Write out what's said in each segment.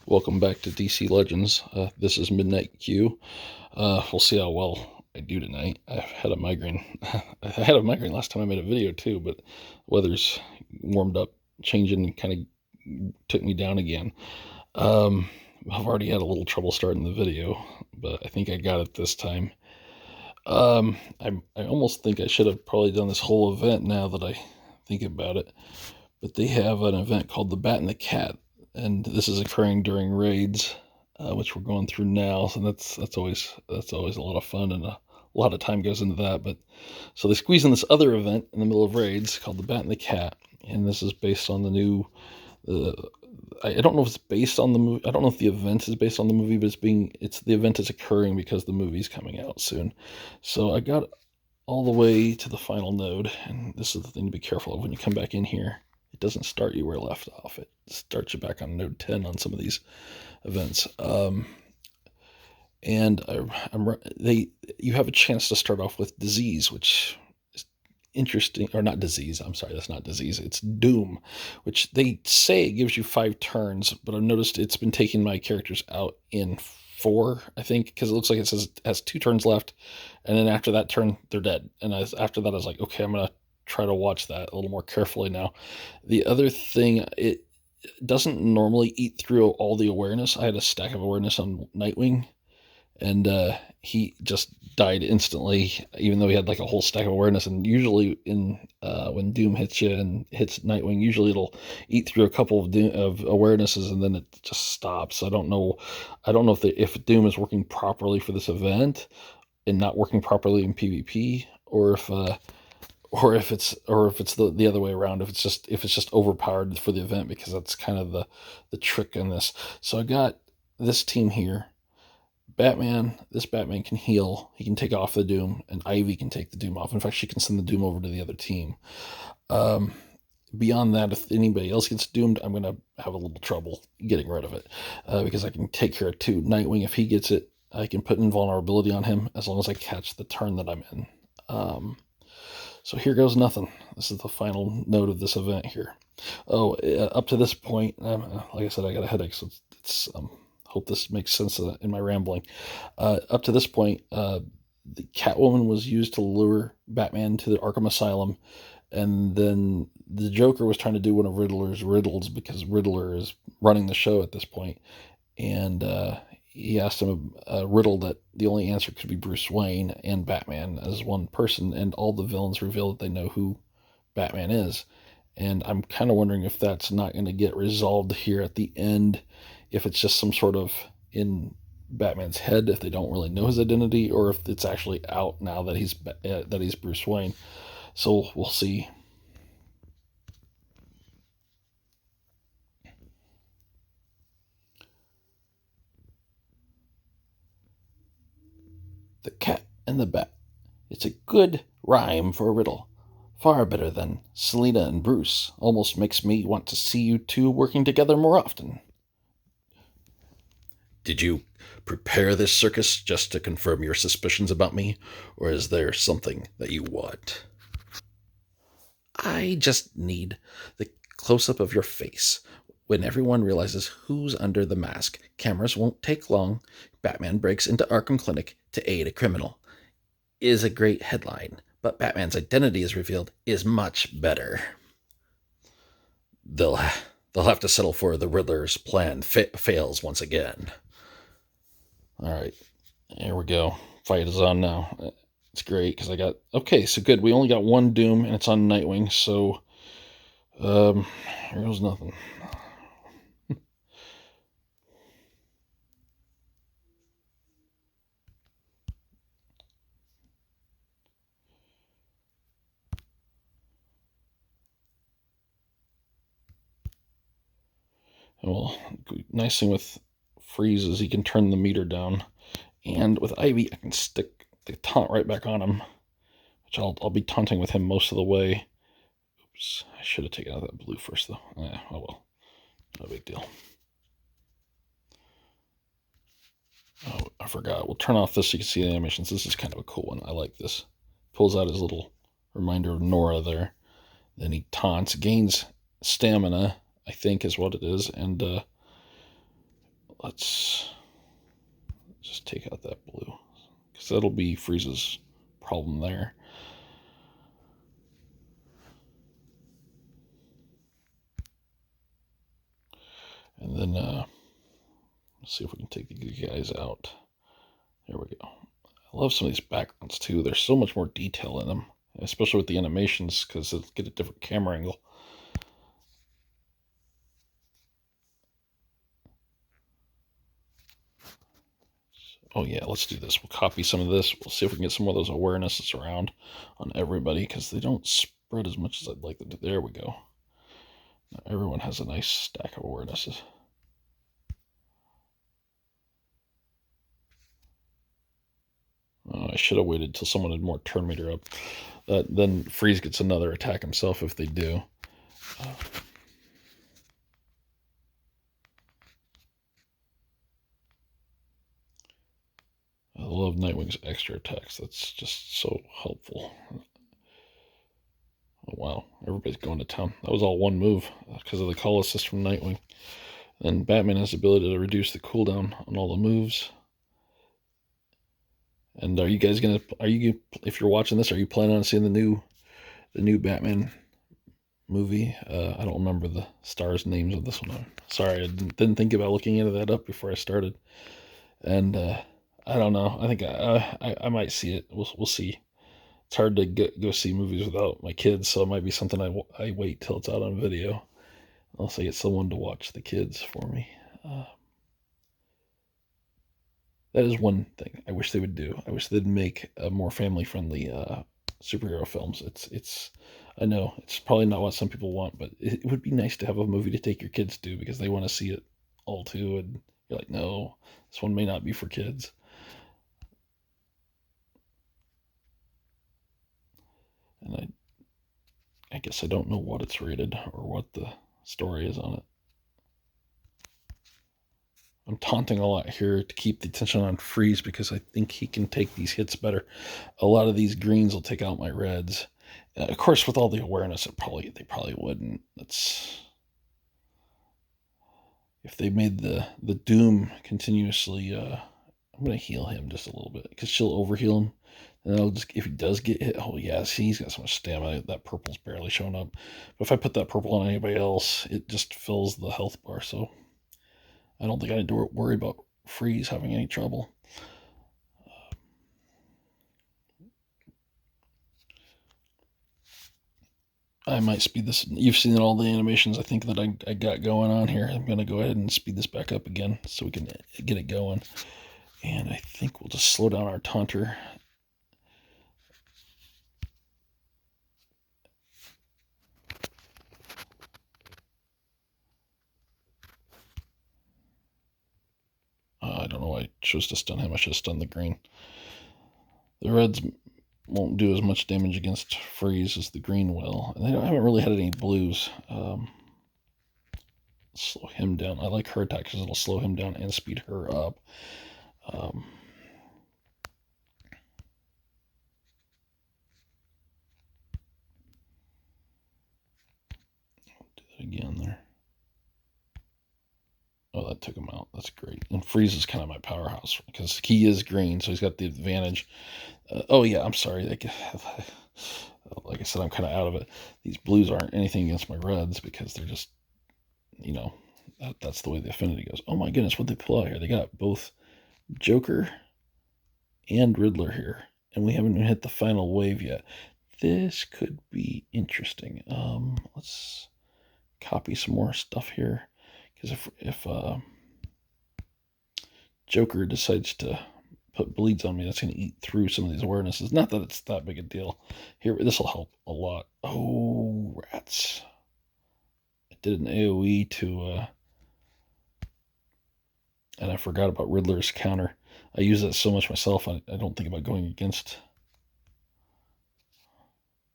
Welcome back to DC Legends. This is Midnight Q. We'll see how well I do tonight. I had a migraine. I had a migraine last time I made a video too, but weather's warmed up, changing, and kind of took me down again. I've already had a little trouble starting the video, but I think I got it this time. I almost think I should have probably done this whole event now that I think about it, but they have an event called the Bat and the Cat, and this is occurring during raids, which we're going through now. So that's always a lot of fun, and a lot of time goes into that. But so they squeeze in this other event in the middle of raids called the Bat and the Cat, and this is based on the new. I don't know if it's based on the movie. I don't know if the event is based on the movie, but the event is occurring because the movie's coming out soon. So I got all the way to the final node, and this is the thing to be careful of when you come back in here. It doesn't start you where it left off. It starts you back on node 10 on some of these events. You have a chance to start off with disease, which is interesting. Or not disease. I'm sorry, that's not disease. It's doom, which they say gives you 5 turns, but I've noticed it's been taking my characters out in 4, I think, because it looks like it says it has 2 turns left, and then after that turn, they're dead. And after that, I was like, okay, I'm gonna try to watch that a little more carefully now. The other thing, it doesn't normally eat through all the awareness. I had a stack of awareness on Nightwing, and he just died instantly, even though he had like a whole stack of awareness. And usually when Doom hits you and hits Nightwing, usually it'll eat through a couple of awarenesses, and then it just stops. I don't know if Doom is working properly for this event and not working properly in PvP, or if it's the other way around, if it's just overpowered for the event, because that's kind of the trick in this. So I got this team here. This Batman can heal. He can take off the Doom, and Ivy can take the Doom off. In fact, she can send the Doom over to the other team. Beyond that, if anybody else gets doomed, I'm going to have a little trouble getting rid of it, because I can take care of 2. Nightwing, if he gets it, I can put invulnerability on him as long as I catch the turn that I'm in. So here goes nothing. This is the final node of this event here. Up to this point, like I said, I got a headache, so it's hope this makes sense in my rambling. Up to this point, the Catwoman was used to lure Batman to the Arkham Asylum, and then the Joker was trying to do one of Riddler's riddles, because Riddler is running the show at this point, and he asked him a riddle that the only answer could be Bruce Wayne and Batman as one person, and all the villains reveal that they know who Batman is. And I'm kind of wondering if that's not going to get resolved here at the end, if it's just some sort of in Batman's head, if they don't really know his identity, or if it's actually out now that he's Bruce Wayne. So we'll see. The Cat and the Bat. It's a good rhyme for a riddle. Far better than Selina and Bruce. Almost makes me want to see you two working together more often. Did you prepare this circus just to confirm your suspicions about me, or is there something that you want? I just need the close-up of your face. When everyone realizes who's under the mask, cameras won't take long. Batman breaks into Arkham Clinic to aid a criminal. Is a great headline, but Batman's identity is revealed is much better. They'll have to settle for the Riddler's plan fails once again. All right, here we go. Fight is on now. It's great because so good. We only got 1 Doom, and it's on Nightwing. So here goes nothing. Well, nice thing with Freeze is he can turn the meter down, and with Ivy I can stick the taunt right back on him, which I'll be taunting with him most of the way. Oops, I should have taken out that blue first though. Oh well, no big deal. Oh, I forgot. We'll turn off this so you can see the animations. This is kind of a cool one. I like this. Pulls out his little reminder of Nora there. Then he taunts, gains stamina, I think is what it is, and let's just take out that blue, because that'll be Freeze's problem there. And then let's see if we can take the good guys out. There we go. I love some of these backgrounds too. There's so much more detail in them, especially with the animations, because it'll get a different camera angle. Oh yeah, let's do this. We'll copy some of this. We'll see if we can get some of those awarenesses around on everybody, because they don't spread as much as I'd like them to. There we go. Now everyone has a nice stack of awarenesses. Oh, I should have waited till someone had more turn meter up. Then Freeze gets another attack himself if they do. I love Nightwing's extra attacks. That's just so helpful. Oh, wow. Everybody's going to town. That was all one move because of the call assist from Nightwing. And Batman has the ability to reduce the cooldown on all the moves. And are you guys gonna? If you're watching this, are you planning on seeing the new Batman movie? I don't remember the stars' names of this one. I'm sorry, I didn't think about looking into that up before I started. And I don't know. I think I might see it. We'll see. It's hard to go see movies without my kids, so it might be something I wait till it's out on video. Unless I get someone to watch the kids for me. That is one thing I wish they would do. I wish they'd make a more family friendly superhero films. I know it's probably not what some people want, but it would be nice to have a movie to take your kids to because they want to see it all too. And you're like, no, this one may not be for kids. And I guess I don't know what it's rated or what the story is on it. I'm taunting a lot here to keep the attention on Freeze because I think he can take these hits better. A lot of these greens will take out my reds. Of course, with all the awareness, they probably wouldn't. That's if they made the Doom continuously. I'm gonna heal him just a little bit because she'll overheal him, and I'll just if he does get hit. Oh yeah, see, he's got so much stamina. That purple's barely showing up. But if I put that purple on anybody else, it just fills the health bar. So I don't think I need to worry about Freeze having any trouble. I might speed this. You've seen all the animations I think that I got going on here. I'm going to go ahead and speed this back up again so we can get it going. And I think we'll just slow down our taunter. I don't know why I chose to stun him. I should have stunned the green. The reds won't do as much damage against Freeze as the green will. And I haven't really had any blues. Slow him down. I like her attack because it'll slow him down and speed her up. Do that again there. Oh, that took him out. That's great. And Freeze is kind of my powerhouse because he is green, so he's got the advantage. Oh yeah, I'm sorry. Like I said, I'm kind of out of it. These blues aren't anything against my reds because they're just, that's the way the affinity goes. Oh my goodness, what they pull out here? They got both Joker and Riddler here, and we haven't even hit the final wave yet. This could be interesting. Let's copy some more stuff here because if Joker decides to put bleeds on me, that's going to eat through some of these awarenesses. Not that it's that big a deal. Here, this will help a lot. Oh, rats. I did an AoE to, and I forgot about Riddler's counter. I use that so much myself, I don't think about going against.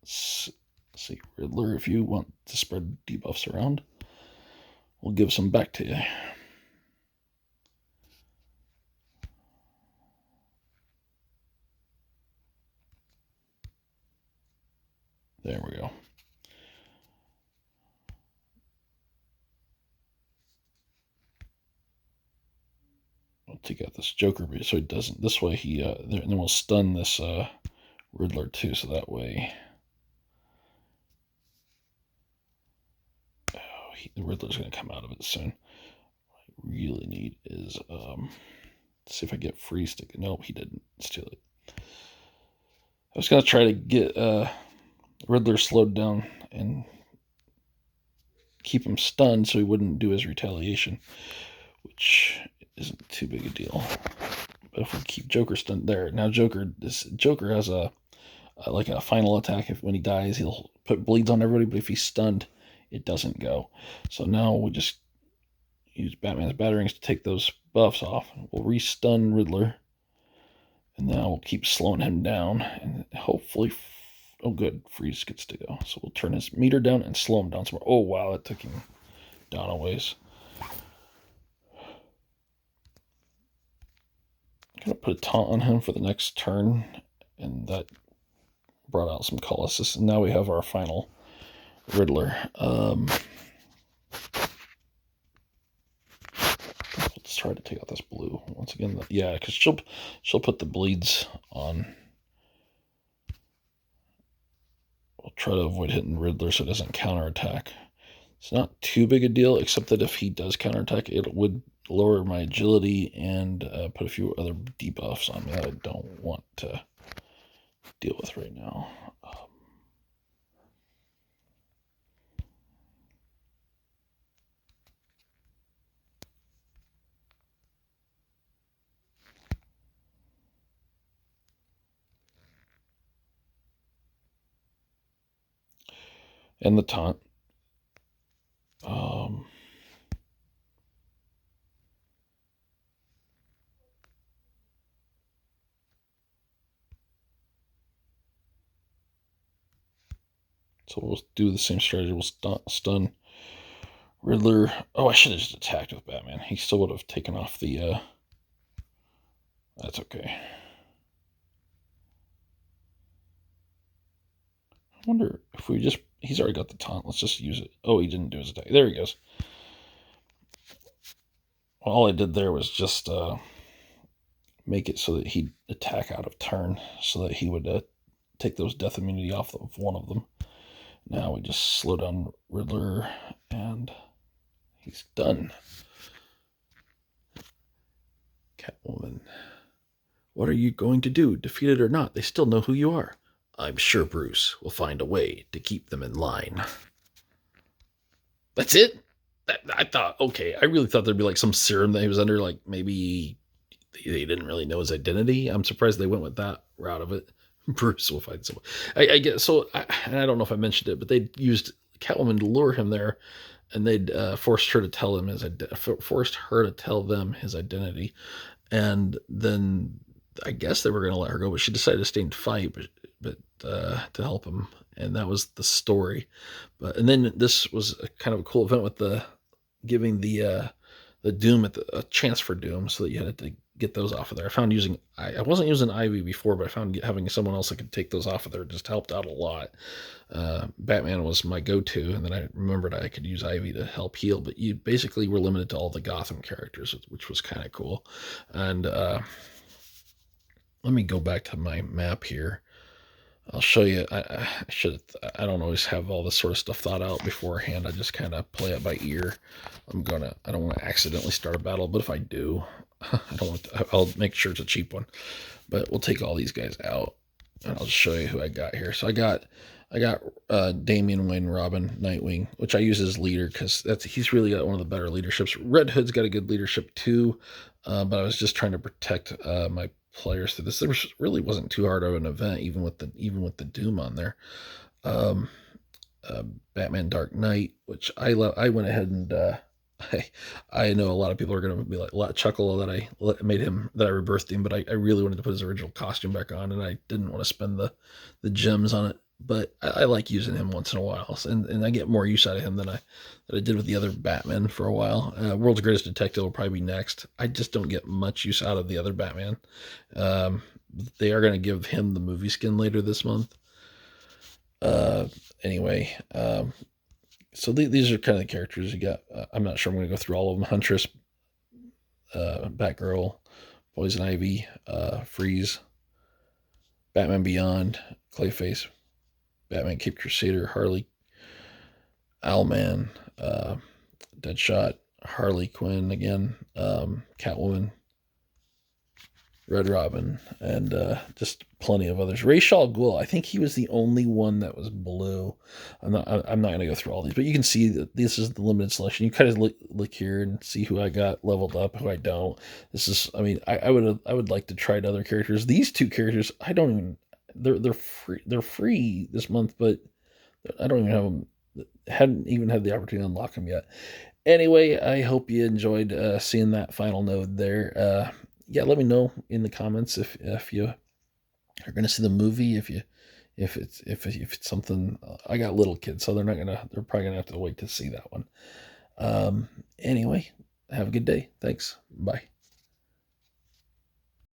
Let's see, Riddler, if you want to spread debuffs around, we'll give some back to you. There we go. take out this Joker so he doesn't. This way he and then we'll stun this Riddler too, so that way the Riddler's going to come out of it soon. What I really need is see if I get free stick. Nope, he didn't. It's too late. I was going to try to get Riddler slowed down and keep him stunned so he wouldn't do his retaliation, which isn't too big a deal. But if we keep Joker stunned there, now Joker has a like a final attack. If when he dies, he'll put bleeds on everybody, but if he's stunned, it doesn't go. So now we just use Batman's Batarangs to take those buffs off. We'll re-stun Riddler, and now we'll keep slowing him down, and hopefully, oh good, Freeze gets to go. So we'll turn his meter down and slow him down some more. Oh wow, that took him down a ways. I'm gonna put a taunt on him for the next turn, and that brought out some Colossus, and now we have our final Riddler. Let's try to take out this blue once again. Yeah, because she'll put the bleeds on. We'll try to avoid hitting Riddler so it doesn't counterattack. It's not too big a deal, except that if he does counterattack, it would lower my agility and put a few other debuffs on me that I don't want to deal with right now. And the taunt. So we'll do the same strategy. We'll stun Riddler. Oh, I should have just attacked with Batman. He still would have taken off the... That's okay. I wonder if we just... He's already got the taunt. Let's just use it. Oh, he didn't do his attack. There he goes. All I did there was just make it so that he'd attack out of turn, so that he would take those death immunity off of one of them. Now we just slow down Riddler, and he's done. Catwoman. What are you going to do? Defeat it or not, they still know who you are. I'm sure Bruce will find a way to keep them in line. That's it? I thought, okay, I really thought there'd be like some serum that he was under, like maybe they didn't really know his identity. I'm surprised they went with that route of it. Bruce will find someone. I get so, and I don't know if I mentioned it, but they used Catwoman to lure him there, and they'd forced her to tell them his identity, and then I guess they were going to let her go, but she decided to stay and fight, but to help him, and that was the story. And then this was a kind of a cool event with the giving the Doom a chance for Doom, so that you had to get those off of there. I found I wasn't using Ivy before, but I found having someone else that could take those off of there just helped out a lot. Batman was my go-to, and then I remembered I could use Ivy to help heal, but you basically were limited to all the Gotham characters, which was kind of cool. And let me go back to my map here. I'll show you. I don't always have all this sort of stuff thought out beforehand. I just kind of play it by ear. I don't want to accidentally start a battle, but if I do, I'll make sure it's a cheap one. But we'll take all these guys out, and I'll just show you who I got here. So I got Damian Wayne, Robin, Nightwing, which I use as leader because he's really got one of the better leaderships. Red Hood's got a good leadership too, but I was just trying to protect my players through this. There really wasn't too hard of an event, even with the Doom on there. Batman Dark Knight, which I went ahead and I know a lot of people are going to be like chuckle that I rebirthed him, but I really wanted to put his original costume back on, and I didn't want to spend the gems on it. But I like using him once in a while, and I get more use out of him than I did with the other Batman for a while. World's Greatest Detective will probably be next. I just don't get much use out of the other Batman. They are going to give him the movie skin later this month. Anyway, so these are kind of the characters you got. I'm not sure I'm going to go through all of them. Huntress, Batgirl, Poison Ivy, Freeze, Batman Beyond, Clayface, Batman Cape Crusader, Harley, Owlman, Deadshot, Harley Quinn again, Catwoman, Red Robin, and just plenty of others. Ra's al Ghul, I think he was the only one that was blue. I'm not going to go through all these, but you can see that this is the limited selection. You kind of look here and see who I got leveled up, who I don't. This is, I mean, I would like to try other characters. These two characters, I don't even. They're free. They're free this month, but I don't even have them. Hadn't even had the opportunity to unlock them yet. Anyway, I hope you enjoyed seeing that final node there. Yeah, let me know in the comments if you are going to see the movie. If it's something, I got little kids, so they're probably gonna have to wait to see that one. Anyway, have a good day. Thanks. Bye.